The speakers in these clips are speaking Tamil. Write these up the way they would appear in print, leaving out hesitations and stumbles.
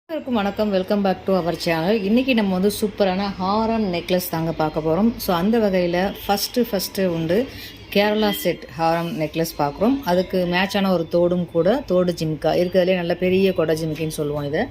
எல்லாருக்கும் வணக்கம். Welcome back to our channel. இன்றைக்கி நம்ம வந்து சூப்பரான ஹாரம் நெக்லஸ் தாங்க பார்க்க போகிறோம். ஸோ அந்த வகையில் ஃபஸ்ட்டு உண்டு கேரளா செட் ஹாரம் நெக்லஸ் பார்க்குறோம். அதுக்கு மேட்சான ஒரு தோடும் கூட, தோடு ஜிம்கா இருக்கிறதுலே நல்ல பெரிய கொடை ஜிமிக்கின்னு சொல்லுவோம் இதை,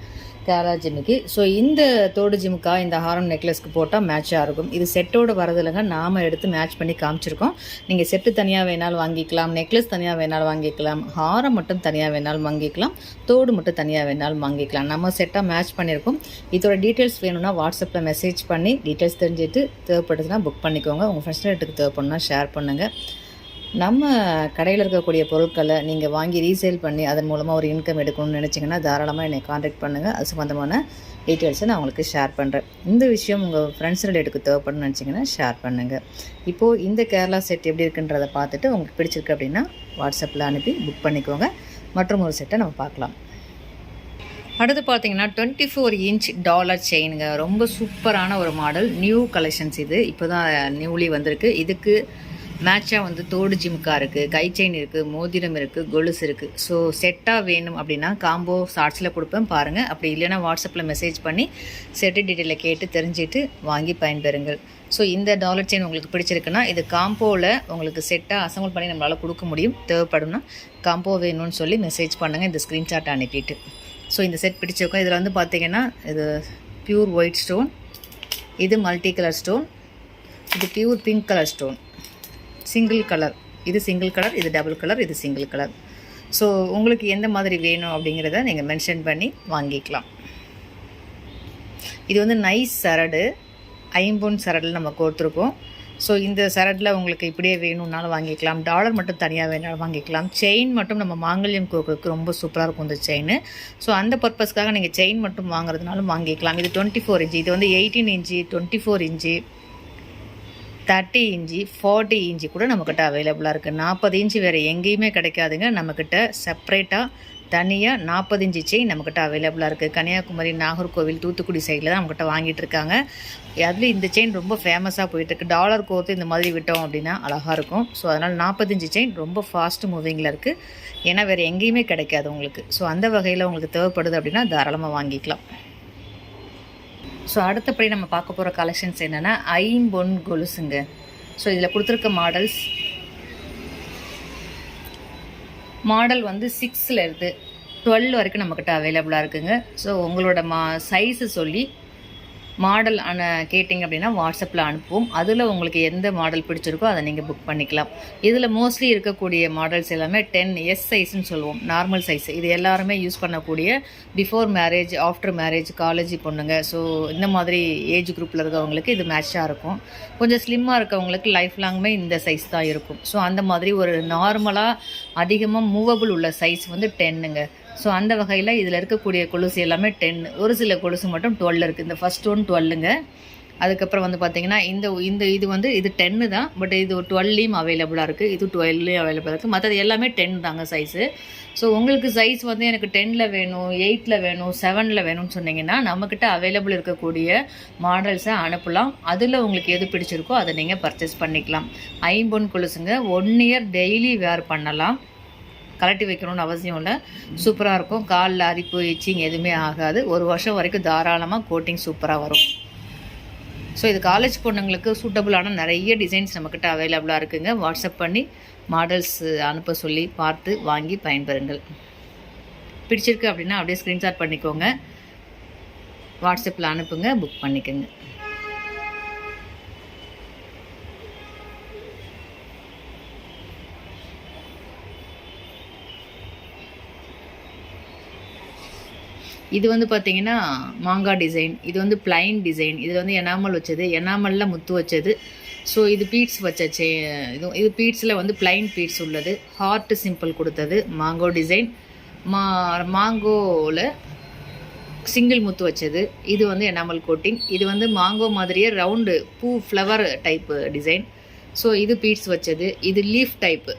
கேரளா ஜிமிக்கி. ஸோ இந்த தோடு ஜிம்கா இந்த ஹாரம் நெக்லஸ்க்கு போட்டால் மேட்சாக இருக்கும். இது செட்டோடு வரதில்லைங்க, நாம் எடுத்து மேட்ச் பண்ணி காமிச்சிருக்கோம். நீங்கள் செட்டு தனியாக வேணாலும் வாங்கிக்கலாம், நெக்லஸ் தனியாக வேணாலும் வாங்கிக்கலாம், ஹாரம் மட்டும் தனியாக வேணாலும் வாங்கிக்கலாம், தோடு மட்டும் தனியாக வேணாலும் வாங்கிக்கலாம். நம்ம செட்டாக மேட்ச் பண்ணியிருக்கோம். இதோட டீட்டெயில்ஸ் வேணும்னா வாட்ஸ்அப்பில் மெசேஜ் பண்ணி டீட்டெயில்ஸ் தெரிஞ்சுட்டு தேவைப்படுதுன்னா புக் பண்ணிக்கோங்க. உங்கள் ஃப்ரெண்ட்ஸ் ரேட்டுக்கு தேவைப்படுனா ஷேர் பண்ணுங்கள். நம்ம கடையில் இருக்கக்கூடிய பொருட்களை நீங்கள் வாங்கி ரீசேல் பண்ணி அதன் மூலமாக ஒரு இன்கம் எடுக்கணும்னு நினச்சிங்கன்னா தாராளமாக என்னை காண்டாக்ட் பண்ணுங்கள். அது சம்மந்தமான டீட்டெயில்ஸை நான் உங்களுக்கு ஷேர் பண்ணுறேன். இந்த விஷயம் உங்கள் ஃப்ரெண்ட்ஸ் ரிலேட்டுக்கு தேவைப்படணும்னு நினச்சிங்கன்னா ஷேர் பண்ணுங்கள். இப்போது இந்த கேரளா செட் எப்படி இருக்குன்றதை பார்த்துட்டு உங்களுக்கு பிடிச்சிருக்கு அப்படின்னா வாட்ஸ்அப்பில் அனுப்பி புக் பண்ணிக்கோங்க. மற்றும் ஒரு செட்டை நம்ம பார்க்கலாம். அடுத்து பார்த்தீங்கன்னா 24 இன்ச் டாலர் செயினுங்க. ரொம்ப சூப்பரான ஒரு மாடல், நியூ கலெக்ஷன்ஸ். இது இப்போ தான் நியூலி வந்திருக்கு. இதுக்கு மேட்சாக வந்து தோடு ஜிம்கா இருக்குது, கை செயின் இருக்குது, மோதிரம் இருக்குது, கொலுசு இருக்குது. ஸோ செட்டாக வேணும் அப்படின்னா காம்போ ஷார்ட்ஸில் கொடுப்பேன் பாருங்கள். அப்படி இல்லைன்னா வாட்ஸ்அப்பில் மெசேஜ் பண்ணி செட்டு டீட்டெயிலை கேட்டு தெரிஞ்சுட்டு வாங்கி பயன்பெறுங்கள். ஸோ இந்த டாலர் செயின் உங்களுக்கு பிடிச்சிருக்குன்னா இது காம்போவில் உங்களுக்கு செட்டாக அசம்பிள் பண்ணி நம்மளால் கொடுக்க முடியும். தேவைப்படும்னா காம்போ வேணும்னு சொல்லி மெசேஜ் பண்ணுங்கள், இந்த ஸ்க்ரீன்ஷாட் அனுப்பிட்டு. ஸோ இந்த செட் பிடிச்சிருக்கோம். இதில் வந்து பார்த்திங்கன்னா இது பியூர் ஒயிட் ஸ்டோன், இது மல்டி கலர் ஸ்டோன், இது pure pink colour stone, single colour, இது சிங்கிள் கலர், இது டபுள் கலர், இது சிங்கிள் கலர். ஸோ உங்களுக்கு எந்த மாதிரி வேணும் அப்படிங்கிறத நீங்கள் மென்ஷன் பண்ணி வாங்கிக்கலாம். இது வந்து நைஸ் சரடு, ஐம்பொன் சரடில் நம்ம கோர்த்துருக்கோம். ஸோ இந்த சரடில் உங்களுக்கு இப்படியே வேணும்னாலும் வாங்கிக்கலாம், டாலர் மட்டும் தனியாக வேணாலும் வாங்கிக்கலாம். செயின் மட்டும் நம்ம மாங்கல்யம் கோர்க்குறதுக்கு ரொம்ப சூப்பராக இருக்கும் இந்த செயின். ஸோ அந்த பர்பஸ்க்காக நீங்கள் செயின் மட்டும் வாங்குறதுனாலும் வாங்கிக்கலாம். இது 24 இன்ச்சு, இது வந்து 18 இன்ச்சு, 24 இன்ச்சு, 30 இன்ச்சு, 40 இன்ச்சு கூட நம்மக்கிட்ட அவைலபிளாக இருக்குது. 40 இன்ச்சு வேறு எங்கேயுமே கிடைக்காதுங்க. நம்மக்கிட்ட செப்ரேட்டாக தனியாக 40 இன்ச்சு செயின் நம்மக்கிட்ட அவைலபிளாக இருக்குது. கன்னியாகுமரி, நாகர்கோவில், தூத்துக்குடி சைடில் தான் நம்மக்கிட்ட வாங்கிட்டு இருக்காங்க. அதுலேயும் இந்த செயின் ரொம்ப ஃபேமஸாக போயிட்டுருக்கு. டாலர் கோர்த்து இந்த மாதிரி விட்டோம் அப்படின்னா அழகாக இருக்கும். ஸோ அதனால் 40 இன்ச்சு செயின் ரொம்ப ஃபாஸ்ட் மூவிங்கில் இருக்குது. ஏன்னா வேறு எங்கேயுமே கிடைக்காது உங்களுக்கு. ஸோ அந்த வகையில் உங்களுக்கு தேவைப்படுது அப்படின்னா தாராளமாக வாங்கிக்கலாம். ஸோ அடுத்தபடி நம்ம பார்க்க போகிற கலெக்ஷன்ஸ் என்னென்னா ஐம்பொன் கொலுசுங்க. ஸோ இதில் கொடுத்துருக்க மாடல் வந்து 6ல் இருந்து 12 வரைக்கும் நம்மக்கிட்ட அவைலபிளாக இருக்குங்க. ஸோ உங்களோட சைஸு சொல்லி மாடல் கேட்டிங்க அப்படின்னா வாட்ஸ்அப்பில் அனுப்புவோம். அதில் உங்களுக்கு எந்த மாடல் பிடிச்சிருக்கோ அதை நீங்கள் புக் பண்ணிக்கலாம். இதில் மோஸ்ட்லி இருக்கக்கூடிய மாடல்ஸ் எல்லாமே 10S சைஸ்ன்னு சொல்லுவோம், நார்மல் சைஸ். இது எல்லாருமே யூஸ் பண்ணக்கூடிய before marriage, after marriage, college பொண்ணுங்க, ஸோ இந்த மாதிரி ஏஜ் குரூப்பில் இருக்கவங்களுக்கு இது மேட்சாக இருக்கும். கொஞ்சம் ஸ்லிம்மாக இருக்கவங்களுக்கு லைஃப் லாங்குமே இந்த சைஸ் தான் இருக்கும். ஸோ அந்த மாதிரி ஒரு நார்மலாக அதிகமாக மூவபிள் உள்ள சைஸ் வந்து 10ங்க. ஸோ அந்த வகையில் இதில் இருக்கக்கூடிய கொலுசு எல்லாமே 10. ஒரு சில கொலுசு மட்டும் 12 இருக்குது. இந்த ஃபஸ்ட் ஒன் 12ங்க. அதுக்கப்புறம் வந்து பார்த்திங்கன்னா இது வந்து இது 10 தான், பட் இது 12லையும் அவைலபிளாக இருக்குது, இது 12லையும் அவைலபிளாக இருக்குது. மற்றது எல்லாமே 10 தாங்க சைஸு. ஸோ உங்களுக்கு சைஸ் வந்து எனக்கு 10ல் வேணும், 8ல் வேணும், 7ல் வேணும்னு சொன்னீங்கன்னா நம்மக்கிட்ட அவைலபிள் இருக்கக்கூடிய மாடல்ஸை அனுப்பலாம். அதில் உங்களுக்கு எது பிடிச்சிருக்கோ அதை நீங்கள் பர்ச்சேஸ் பண்ணிக்கலாம். ஐம்பொன் கொலுசுங்க, 1 இயர் டெய்லி வேர் பண்ணலாம், கலட்டி வைக்கணும்னு அவசியம் இல்லை. சூப்பராக இருக்கும். காலில் அரிப்பு, இச்சிங் எதுவுமே ஆகாது. 1 வருஷம் வரைக்கும் தாராளமாக கோட்டிங் சூப்பராக வரும். ஸோ இது காலேஜ் பொண்ணுங்களுக்கு சூட்டபுளான நிறைய டிசைன்ஸ் நம்மக்கிட்ட அவைலபிளாக இருக்குங்க. வாட்ஸ்அப் பண்ணி மாடல்ஸ் அனுப்ப சொல்லி பார்த்து வாங்கி பயன்பெறுங்கள். பிடிச்சிருக்கு அப்படின்னா அப்படியே ஸ்க்ரீன்ஷாட் பண்ணிக்கோங்க, வாட்ஸ்அப்பில் அனுப்புங்க, புக் பண்ணிக்கோங்க. இது வந்து பார்த்திங்கன்னா மாங்காய் டிசைன், இது வந்து பிளைன் டிசைன், இது வந்து எனாமல் வச்சது, எனாமலில் முத்து வச்சது. ஸோ இது பீட்ஸ் வச்ச இது பீட்ஸில் வந்து பிளைன் பீட்ஸ் உள்ளது, ஹார்ட் சிம்பிள் கொடுத்தது, மாங்கோ டிசைன், மாங்கோவில் சிங்கிள் முத்து வச்சது. இது வந்து எனாமல் கோட்டிங். இது வந்து மாங்கோ மாதிரியே ரவுண்டு பூ ஃப்ளவர் டைப்பு டிசைன். ஸோ இது பீட்ஸ் வச்சது, இது லீஃப் டைப்பு.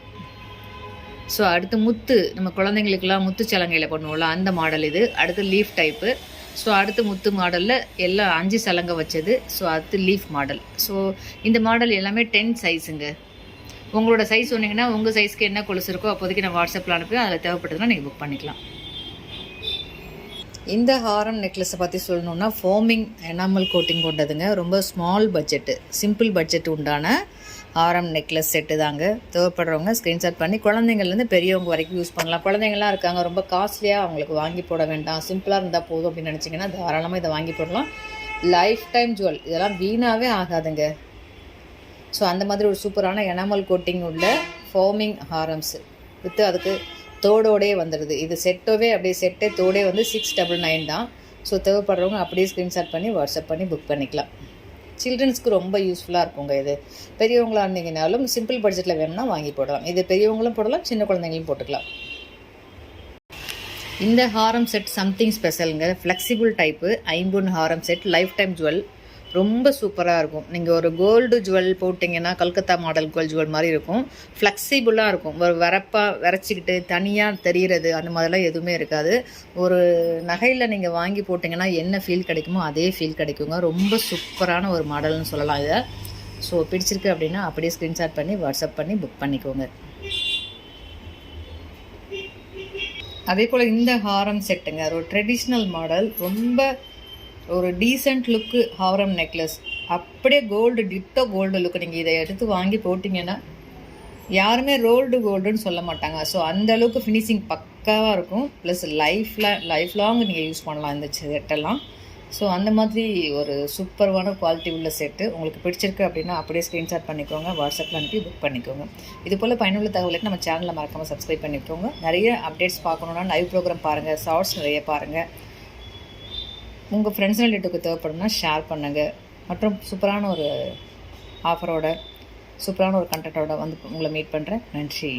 ஸோ அடுத்து முத்து, நம்ம குழந்தைங்களுக்கெல்லாம் முத்து சலங்கையில் பண்ணுவோம்ல அந்த மாடல் இது. அடுத்து லீஃப் டைப்பு. ஸோ அடுத்து முத்து மாடலில் எல்லாம் 5 சலங்கை வச்சது. ஸோ அடுத்து லீஃப் மாடல். ஸோ இந்த மாடல் எல்லாமே 10 சைஸுங்க. உங்களோட சைஸ் சொன்னீங்கன்னா உங்கள் சைஸ்க்கு என்ன கொலுசு இருக்கோ அப்போதைக்கு நான் வாட்ஸ்அப்பில் அனுப்பி அதில் தேவைப்பட்டதுன்னா நீங்கள் புக் பண்ணிக்கலாம். இந்த ஹாரம் நெக்லஸை பற்றி சொல்லணுன்னா ஃபோமிங் எனாமல் கோட்டிங் கொண்டதுங்க. ரொம்ப ஸ்மால் பட்ஜெட்டு, சிம்பிள் பட்ஜெட் உண்டான ஹாரம் நெக்லஸ் செட்டு தாங்க. தேவைப்படுறவங்க ஸ்க்ரீன்ஷாட் பண்ணி குழந்தைங்கள்லேருந்து பெரியவங்க வரைக்கும் யூஸ் பண்ணலாம். குழந்தைங்கள்லாம் இருக்காங்க, ரொம்ப காஸ்ட்லியாக அவங்களுக்கு வாங்கி போட வேண்டாம், சிம்பிளாக இருந்தால் போதும் அப்படின்னு நினச்சிங்கன்னா தாராளமாக இதை வாங்கி போடலாம். லைஃப் டைம் ஜுவல், இதெல்லாம் வீணாகவே ஆகாதுங்க. ஸோ அந்த மாதிரி ஒரு சூப்பரான எனாமல் கோட்டிங் உள்ள ஃபோமிங் ஹாரம்ஸு வித்து அதுக்கு தோடோடே வந்துடுது. இது செட்டோவே அப்படியே செட்டே தோடே வந்து 699 தான். ஸோ தேவைப்படுறவங்க அப்படியே ஸ்க்ரீன்ஷாட் பண்ணி வாட்ஸ்அப் பண்ணி புக் பண்ணிக்கலாம். சில்ட்ரன்ஸ்க்கு ரொம்ப யூஸ்ஃபுல்லாக இருக்குங்க இது. பெரியவங்களாக இருந்தீங்கனாலும் சிம்பிள் பட்ஜெட்டில் வேணும்னா வாங்கி போடலாம். இது பெரியவங்களும் போடலாம், சின்ன குழந்தைங்களும் போட்டுக்கலாம். இந்த ஹாரம் செட் சம்திங் ஸ்பெஷலுங்க. ஃப்ளெக்சிபிள் டைப்பு ஐம்பொன் ஹாரம் செட், லைஃப் டைம் ஜுவல், ரொம்ப சூப்பராக இருக்கும். நீங்கள் ஒரு கோல்டு ஜுவல் போட்டிங்கன்னா கல்கத்தா மாடல் கோல்டு ஜுவல் மாதிரி இருக்கும். ஃப்ளெக்சிபிளாக இருக்கும். ஒரு வரைச்சிக்கிட்டு தனியாக தெரிகிறது அந்த மாதிரிலாம் எதுவுமே இருக்காது. ஒரு நகையில் நீங்கள் வாங்கி போட்டிங்கன்னா என்ன ஃபீல் கிடைக்குமோ அதே ஃபீல் கிடைக்குங்க. ரொம்ப சூப்பரான ஒரு மாடல்னு சொல்லலாம் இதை. ஸோ பிடிச்சிருக்கு அப்படின்னா அப்படியே ஸ்க்ரீன்ஷாட் பண்ணி வாட்ஸ்அப் பண்ணி புக் பண்ணிக்கோங்க. அதே போல் இந்த ஹாரம் செட்டுங்க ஒரு ட்ரெடிஷ்னல் மாடல், ரொம்ப ஒரு டீசெண்ட் லுக்கு ஹாரம் நெக்லஸ். அப்படியே கோல்டு, டிட்டோ கோல்டு லுக்கு. நீங்கள் இதை எடுத்து வாங்கி போட்டிங்கன்னா யாருமே ரோல்டு கோல்டுன்னு சொல்ல மாட்டாங்க. ஸோ அந்த அளவுக்கு ஃபினிஷிங் பக்காவாக இருக்கும். ப்ளஸ் லைஃப் லாங் நீங்கள் யூஸ் பண்ணலாம் இந்த செட்டெல்லாம். ஸோ அந்த மாதிரி ஒரு சூப்பரான குவாலிட்டி உள்ள செட்டு. உங்களுக்கு பிடிச்சிருக்கு அப்படின்னா அப்படியே ஸ்க்ரீன்ஷாட் பண்ணிக்கோங்க, வாட்ஸ்அப்பில் அனுப்பி புக் பண்ணிக்கோங்க. இது போல் பயனுள்ள தகவலுக்கு நம்ம சேனலை மறக்காமல் சப்ஸ்கிரைப் பண்ணிக்கோங்க. நிறைய அப்டேட்ஸ் பார்க்கணுன்னா லைவ் ப்ரோக்ராம் பாருங்கள், ஷார்ட்ஸ் நிறைய பாருங்கள். உங்கள் ஃப்ரெண்ட்ஸ் ரிலேட்டிவ்க்கு தேவைப்படும்னா ஷேர் பண்ணுங்கள். மற்றும் சூப்பரான ஒரு ஆஃபரோட, சூப்பரான ஒரு கண்டென்ட்டோட வந்து உங்களை மீட் பண்ணுறேன். நன்றி.